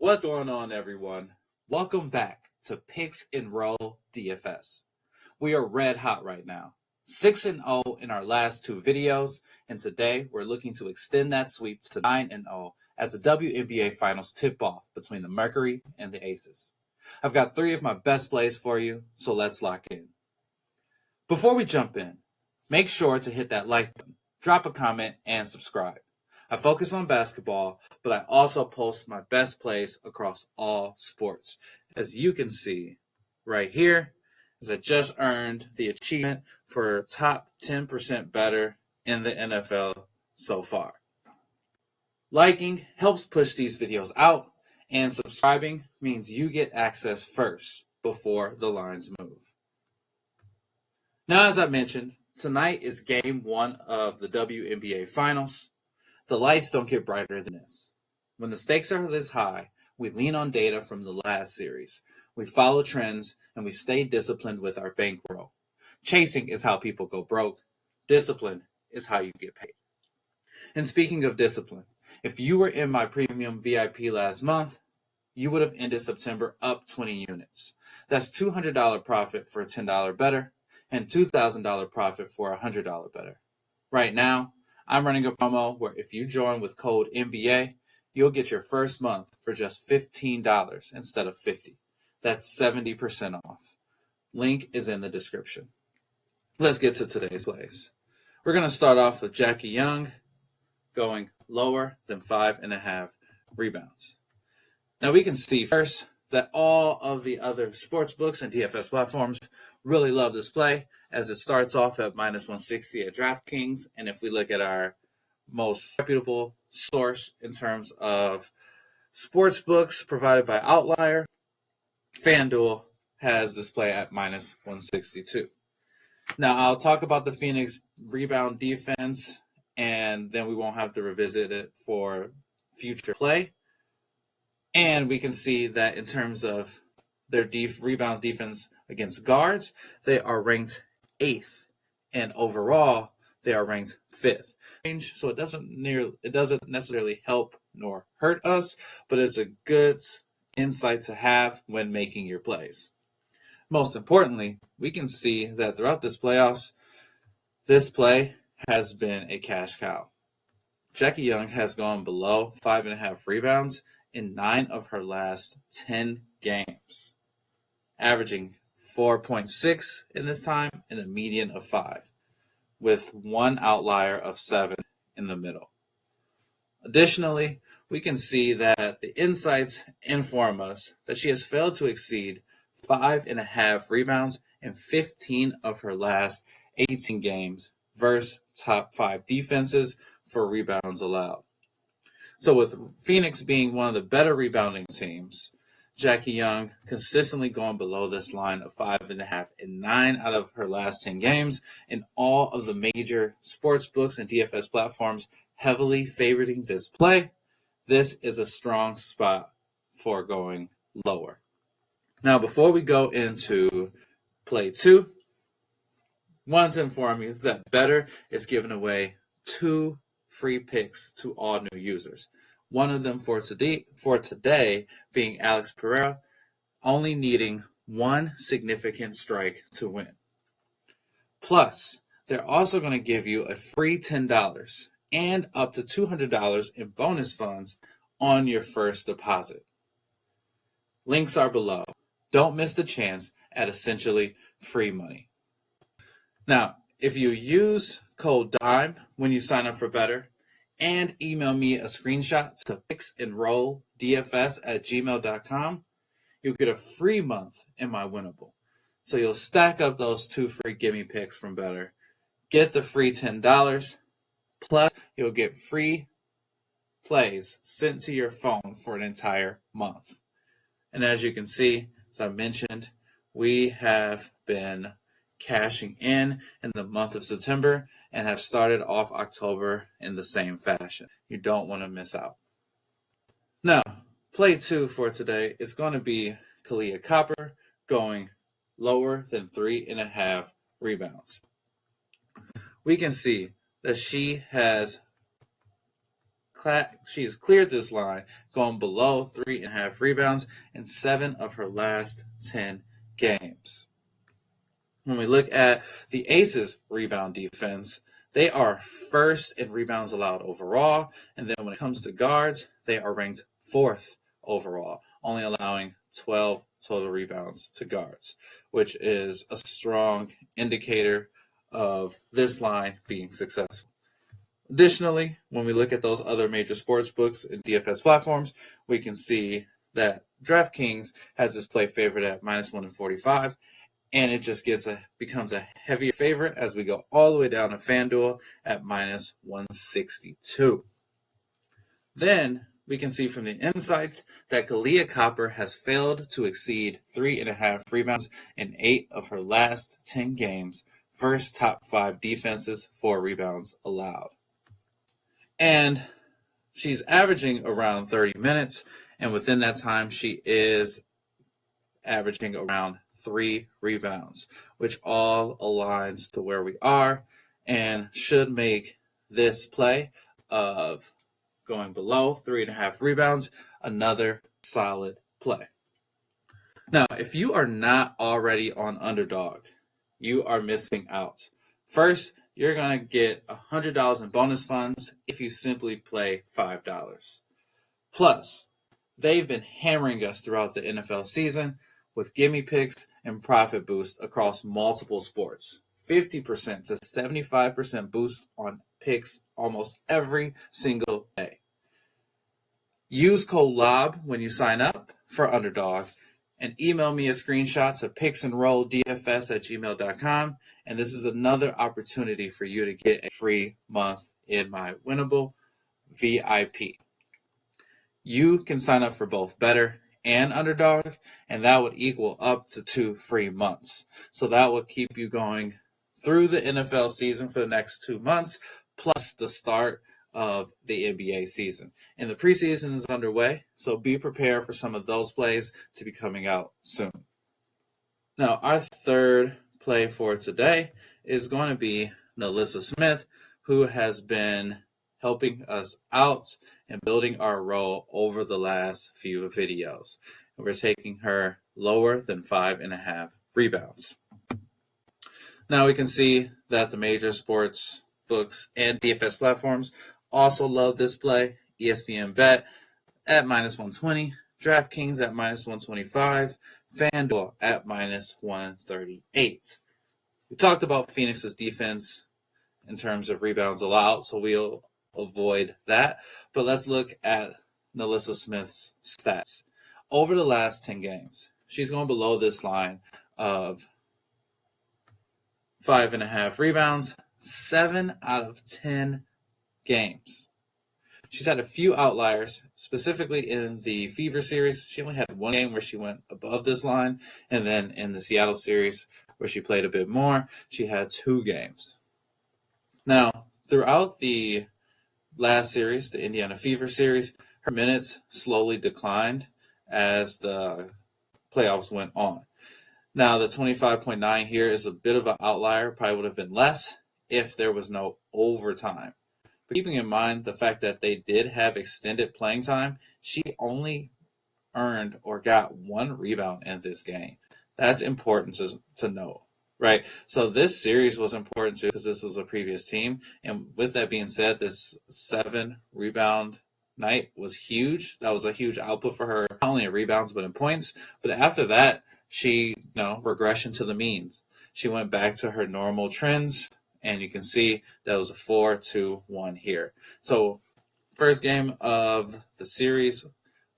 What's going on, everyone? Welcome back to Picks and Roll DFS. We are red hot right now, 6-0 in our last two videos, and today we're looking to extend that sweep to 9-0 as the WNBA Finals tip off between the Mercury and the Aces. I've got three of my best plays for you, so let's lock in. Before we jump in, make sure to hit that like button, drop a comment, and subscribe. I focus on basketball, but I also post my best plays across all sports. As you can see right here, as I just earned the achievement for top 10% better in the NFL so far. Liking helps push these videos out, and subscribing means you get access first before the lines move. Now, as I mentioned, tonight is game one of the WNBA Finals. The lights don't get brighter than this. When the stakes are this high, we lean on data from the last series. We follow trends, and we stay disciplined with our bankroll. Chasing is how people go broke. Discipline is how you get paid. And speaking of discipline, if you were in my premium VIP last month, you would have ended September up 20 units. That's $200 profit for a $10 better and $2,000 profit for a $100 better. Right now, I'm running a promo where if you join with code NBA, you'll get your first month for just $15 instead of $50. That's 70% off. Link is in the description. Let's get to today's plays. We're going to start off with Jackie Young going lower than 5.5 rebounds. Now we can see first that all of the other sports books and DFS platforms really love this play, as it starts off at minus 160 at DraftKings. And if we look at our most reputable source in terms of sports books provided by Outlier, FanDuel has this play at minus 162. Now, I'll talk about the Phoenix rebound defense, and then we won't have to revisit it for future play. And we can see that in terms of their rebound defense against guards, they are ranked 8th, and overall they are ranked 5th. So it doesn't necessarily help nor hurt us, but it's a good insight to have when making your plays. Most importantly, we can see that throughout this playoffs, this play has been a cash cow. Jackie Young has gone below 5.5 rebounds in 9 of her last 10 games, averaging 4.6 in this time and a median of 5, with one outlier of 7 in the middle. Additionally, we can see that the insights inform us that she has failed to exceed 5.5 rebounds in 15 of her last 18 games versus top 5 defenses for rebounds allowed. So with Phoenix being one of the better rebounding teams, Jackie Young consistently going below this line of 5.5 in 9 out of her last 10 games, and all of the major sports books and DFS platforms heavily favoriting this play. This is a strong spot for going lower. Now, before we go into play 2, I wanted to inform you that Betr is giving away 2 free picks to all new users. One of them for today being Alex Pereira, only needing one significant strike to win. Plus, they're also going to give you a free $10 and up to $200 in bonus funds on your first deposit. Links are below. Don't miss the chance at essentially free money. Now, if you use code DIME when you sign up for Betr and email me a screenshot to picksandrolldfs@gmail.com, you'll get a free month in my winnable. So you'll stack up those 2 free gimme picks from Betr, get the free $10, plus you'll get free plays sent to your phone for an entire month. And as you can see, as I mentioned, we have been cashing in the month of September and have started off October in the same fashion. You don't want to miss out. Now, play 2 for today is going to be Kahleah Copper going lower than 3.5 rebounds. We can see that she has she's cleared this line, going below 3.5 rebounds in 7 of her last 10 games. When we look at the Aces rebound defense, they are first in rebounds allowed overall, and then when it comes to guards, they are ranked 4th overall, only allowing 12 total rebounds to guards, which is a strong indicator of this line being successful. Additionally, when we look at those other major sports books and DFS platforms, we can see that DraftKings has this play favorite at -145, and it just becomes a heavier favorite as we go all the way down to FanDuel at -162. Then we can see from the insights that Kalia Copper has failed to exceed 3.5 rebounds in 8 of her last 10 games, first top 5 defenses for rebounds allowed. And she's averaging around 30 minutes, and within that time, she is averaging around 3 rebounds, which all aligns to where we are and should make this play of going below 3.5 rebounds another solid play. Now, if you are not already on Underdog, you are missing out. First, you're going to get $100 in bonus funds if you simply play $5. Plus, they've been hammering us throughout the NFL season with gimme picks and profit boost across multiple sports. 50% to 75% boost on picks almost every single day. Use code LOB when you sign up for Underdog and email me a screenshot to picksandrolldfs@gmail.com. And this is another opportunity for you to get a free month in my winnable VIP. You can sign up for both Betr and Underdog, and that would equal up to 2 free months. So that will keep you going through the NFL season for the next 2 months, plus the start of the NBA season. And the preseason is underway, so be prepared for some of those plays to be coming out soon. Now, our third play for today is going to be Nalissa Smith, who has been helping us out and building our role over the last few videos. We're taking her lower than 5.5 rebounds. Now we can see that the major sports books and DFS platforms also love this play. ESPN Bet at -120, DraftKings at -125, FanDuel at -138. We talked about Phoenix's defense in terms of rebounds allowed, so we'll avoid that. But let's look at Nalissa Smith's stats. Over the last 10 games, she's going below this line of 5.5 rebounds, 7 out of 10 games. She's had a few outliers, specifically in the Fever series. She only had one game where she went above this line, and then in the Seattle series, where she played a bit more, she had 2 games. Now, throughout the last series, the Indiana Fever series, her minutes slowly declined as the playoffs went on. Now, the 25.9 here is a bit of an outlier. Probably would have been less if there was no overtime. But keeping in mind the fact that they did have extended playing time, she only earned or got 1 rebound in this game. That's important to know, right? So this series was important too because this was a previous team. And with that being said, this 7 rebound night was huge. That was a huge output for her, not only in rebounds but in points. But after that, she, regression to the mean. She went back to her normal trends, and you can see that was a 4-2-1 here. So first game of the series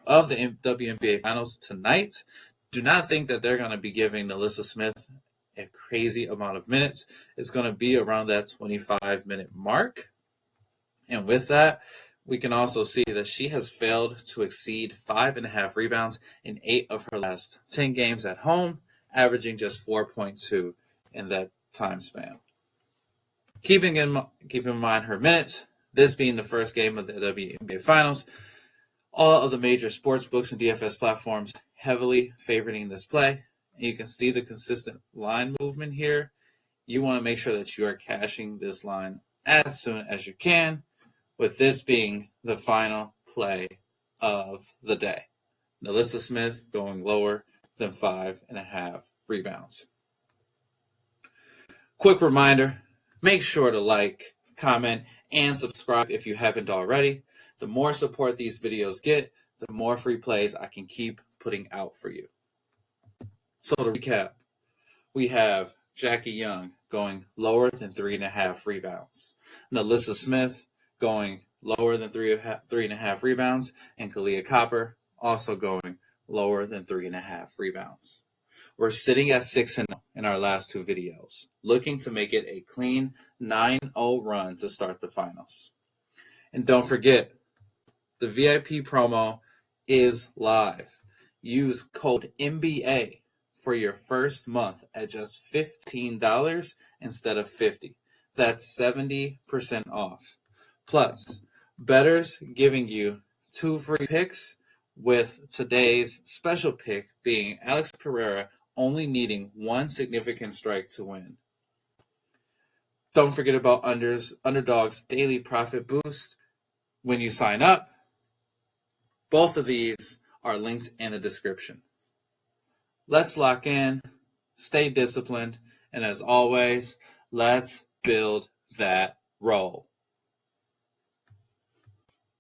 of the WNBA Finals tonight. Do not think that they're going to be giving Nalissa Smith a crazy amount of minutes. It's going to be around that 25-minute mark. And with that, we can also see that she has failed to exceed 5.5 rebounds in 8 of her last 10 games at home, averaging just 4.2 in that time span. Keeping in mind her minutes, this being the first game of the WNBA Finals, all of the major sports books and DFS platforms heavily favoring this play. And you can see the consistent line movement here. You want to make sure that you are cashing this line as soon as you can, with this being the final play of the day. Nalissa Smith going lower than 5.5 rebounds. Quick reminder, make sure to like, comment, and subscribe if you haven't already. The more support these videos get, the more free plays I can keep putting out for you. So to recap, we have Jackie Young going lower than 3.5 rebounds. Nalissa Smith going lower than 3.5 rebounds. And Kalia Copper also going lower than 3.5 rebounds. We're sitting at 6-0 in our last two videos, looking to make it a clean 9-0 run to start the finals. And don't forget, the VIP promo is live. Use code NBA for your first month at just $15 instead of $50. That's 70% off. Plus, Better's giving you 2 free picks, with today's special pick being Alex Pereira only needing 1 significant strike to win. Don't forget about Underdog's daily profit boost when you sign up. Both of these are linked in the description. Let's lock in, stay disciplined, and as always, let's build that roll.